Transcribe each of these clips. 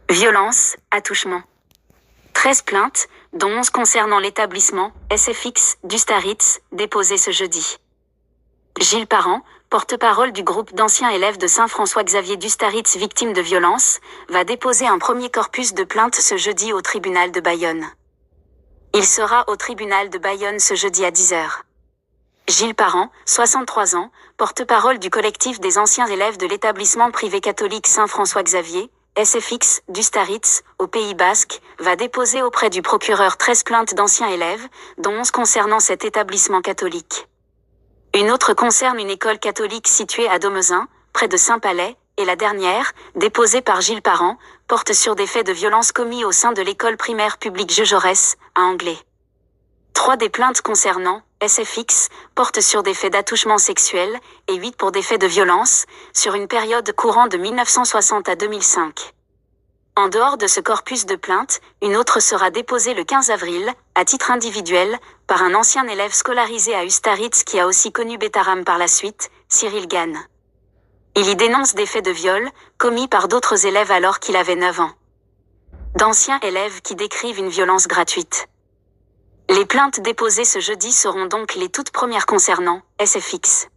Violence, attouchement. 13 plaintes, dont 11 concernant l'établissement SFX d'Ustaritz, déposées ce jeudi. Gilles Parent, porte-parole du groupe d'anciens élèves de Saint-François-Xavier d'Ustaritz victimes de violences, va déposer un premier corpus de plaintes ce jeudi au tribunal de Bayonne. Il sera au tribunal de Bayonne ce jeudi à 10h. Gilles Parent, 63 ans, porte-parole du collectif des anciens élèves de l'établissement privé catholique Saint-François-Xavier, SFX, d'Ustaritz, au Pays Basque, va déposer auprès du procureur 13 plaintes d'anciens élèves, dont 11 concernant cet établissement catholique. Une autre concerne une école catholique située à Domezin, près de Saint-Palais, et la dernière, déposée par Gilles Parent, porte sur des faits de violence commis au sein de l'école primaire publique Jaurès, à Anglet. 3 des plaintes concernant SFX portent sur des faits d'attouchement sexuel et 8 pour des faits de violence, sur une période courant de 1960 à 2005. En dehors de ce corpus de plaintes, une autre sera déposée le 15 avril, à titre individuel, par un ancien élève scolarisé à Ustaritz qui a aussi connu Betaram par la suite, Cyril Gann. Il y dénonce des faits de viol, commis par d'autres élèves alors qu'il avait 9 ans. D'anciens élèves qui décrivent une violence gratuite. Les plaintes déposées ce jeudi seront donc les toutes premières concernant SFX.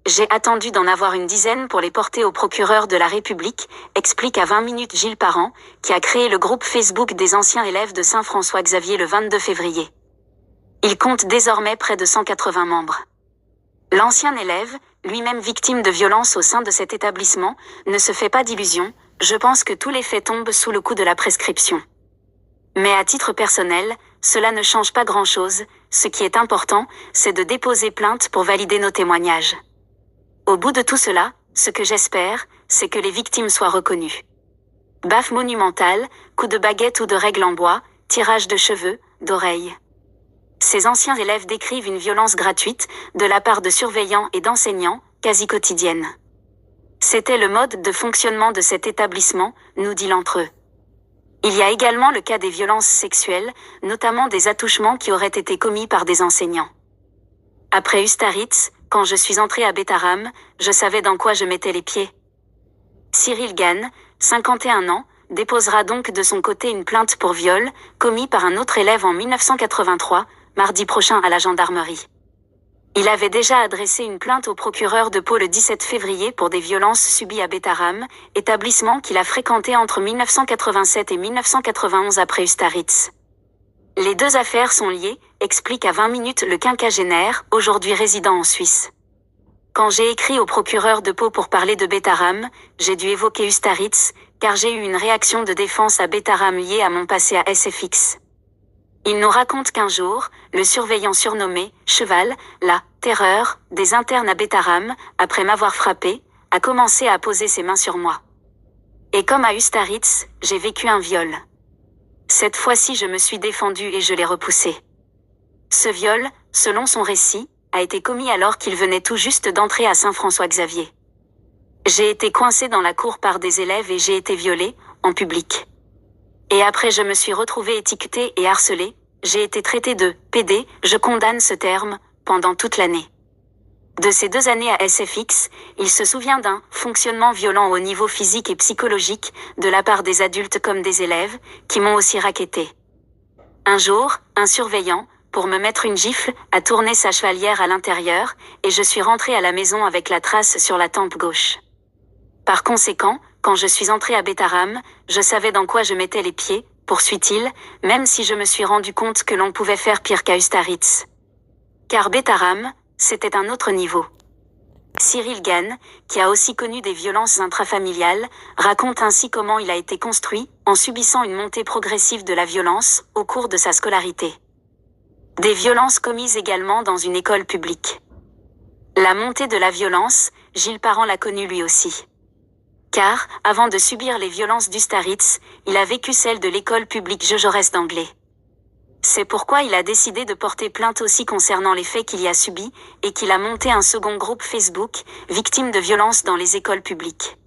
J'ai attendu d'en avoir une dizaine pour les porter au procureur de la République, explique à 20 minutes Gilles Parent, qui a créé le groupe Facebook des anciens élèves de Saint-François-Xavier le 22 février. Il compte désormais près de 180 membres. L'ancien élève, lui-même victime de violences au sein de cet établissement, ne se fait pas d'illusions, je pense que tous les faits tombent sous le coup de la prescription. Mais à titre personnel, cela ne change pas grand-chose, ce qui est important, c'est de déposer plainte pour valider nos témoignages. Au bout de tout cela, ce que j'espère, c'est que les victimes soient reconnues. Baffe monumentale, coup de baguette ou de règle en bois, tirage de cheveux, d'oreilles. Ces anciens élèves décrivent une violence gratuite, de la part de surveillants et d'enseignants, quasi quotidienne. C'était le mode de fonctionnement de cet établissement, nous dit l'entre eux. Il y a également le cas des violences sexuelles, notamment des attouchements qui auraient été commis par des enseignants. Après Ustaritz, quand je suis entré à Betaram, je savais dans quoi je mettais les pieds. Cyril Gann, 51 ans, déposera donc de son côté une plainte pour viol, commis par un autre élève en 1983, mardi prochain à la gendarmerie. Il avait déjà adressé une plainte au procureur de Pau le 17 février pour des violences subies à Betaram, établissement qu'il a fréquenté entre 1987 et 1991 après Ustaritz. Les deux affaires sont liées, explique à 20 minutes le quinquagénaire, aujourd'hui résident en Suisse. Quand j'ai écrit au procureur de Pau pour parler de Betaram, j'ai dû évoquer Ustaritz, car j'ai eu une réaction de défense à Betaram liée à mon passé à SFX. Il nous raconte qu'un jour, le surveillant surnommé « Cheval », la « terreur » des internes à Betaram, après m'avoir frappé, a commencé à poser ses mains sur moi. Et comme à Ustaritz, j'ai vécu un viol. Cette fois-ci je me suis défendue et je l'ai repoussé. Ce viol, selon son récit, a été commis alors qu'il venait tout juste d'entrer à Saint-François-Xavier. J'ai été coincée dans la cour par des élèves et j'ai été violée, en public. Et après je me suis retrouvée étiquetée et harcelée, j'ai été traitée de « PD », je condamne ce terme, pendant toute l'année. De ces 2 années à SFX, il se souvient d'un « fonctionnement violent au niveau physique et psychologique » de la part des adultes comme des élèves, qui m'ont aussi racketté. Un jour, un surveillant, pour me mettre une gifle, a tourné sa chevalière à l'intérieur, et je suis rentrée à la maison avec la trace sur la tempe gauche. Par conséquent, quand je suis entrée à Betaram, je savais dans quoi je mettais les pieds, poursuit-il, même si je me suis rendu compte que l'on pouvait faire pire qu'à Ustaritz. Car Betaram, c'était un autre niveau. Cyril Gann, qui a aussi connu des violences intrafamiliales, raconte ainsi comment il a été construit, en subissant une montée progressive de la violence, au cours de sa scolarité. Des violences commises également dans une école publique. La montée de la violence, Gilles Parent l'a connue lui aussi. Car, avant de subir les violences d'Ustaritz, il a vécu celles de l'école publique Jaurès d'Anglet. C'est pourquoi il a décidé de porter plainte aussi concernant les faits qu'il y a subis, et qu'il a monté un second groupe Facebook, victimes de violences dans les écoles publiques.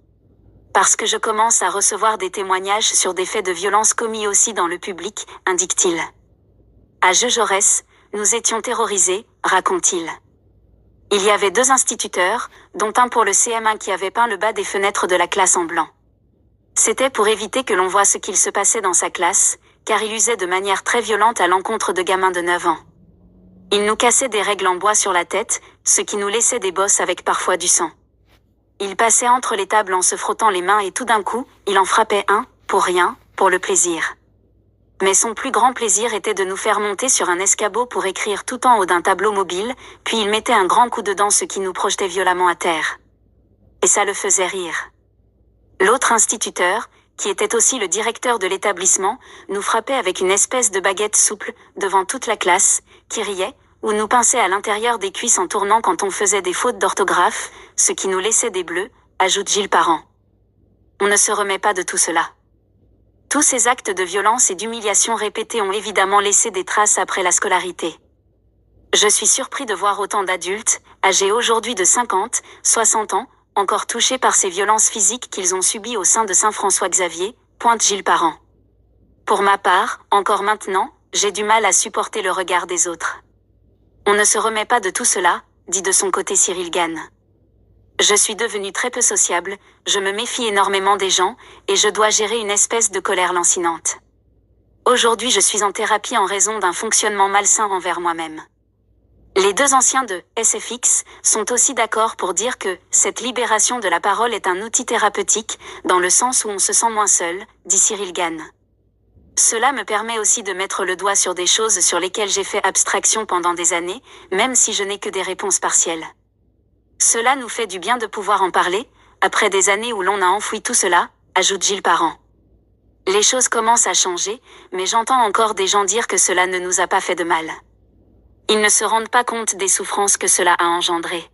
Parce que je commence à recevoir des témoignages sur des faits de violence commis aussi dans le public, indique-t-il. À Jaurès, nous étions terrorisés, raconte-t-il. Il y avait 2 instituteurs, dont un pour le CM1 qui avait peint le bas des fenêtres de la classe en blanc. C'était pour éviter que l'on voie ce qu'il se passait dans sa classe, car il usait de manière très violente à l'encontre de gamins de 9 ans. Il nous cassait des règles en bois sur la tête, ce qui nous laissait des bosses avec parfois du sang. Il passait entre les tables en se frottant les mains et tout d'un coup, il en frappait un, pour rien, pour le plaisir. Mais son plus grand plaisir était de nous faire monter sur un escabeau pour écrire tout en haut d'un tableau mobile, puis il mettait un grand coup dedans ce qui nous projetait violemment à terre. Et ça le faisait rire. L'autre instituteur, qui était aussi le directeur de l'établissement, nous frappait avec une espèce de baguette souple, devant toute la classe, qui riait, ou nous pinçait à l'intérieur des cuisses en tournant quand on faisait des fautes d'orthographe, ce qui nous laissait des bleus, ajoute Gilles Parent. On ne se remet pas de tout cela. Tous ces actes de violence et d'humiliation répétés ont évidemment laissé des traces après la scolarité. Je suis surpris de voir autant d'adultes, âgés aujourd'hui de 50, 60 ans, encore touchés par ces violences physiques qu'ils ont subies au sein de Saint-François-Xavier, pointe Gilles Parent. Pour ma part, encore maintenant, j'ai du mal à supporter le regard des autres. On ne se remet pas de tout cela, dit de son côté Cyril Gann. Je suis devenu très peu sociable, je me méfie énormément des gens, et je dois gérer une espèce de colère lancinante. Aujourd'hui je suis en thérapie en raison d'un fonctionnement malsain envers moi-même. Les deux anciens de SFX sont aussi d'accord pour dire que cette libération de la parole est un outil thérapeutique, dans le sens où on se sent moins seul, dit Cyril Gann. Cela me permet aussi de mettre le doigt sur des choses sur lesquelles j'ai fait abstraction pendant des années, même si je n'ai que des réponses partielles. Cela nous fait du bien de pouvoir en parler, après des années où l'on a enfoui tout cela, ajoute Gilles Parent. Les choses commencent à changer, mais j'entends encore des gens dire que cela ne nous a pas fait de mal. Ils ne se rendent pas compte des souffrances que cela a engendrées.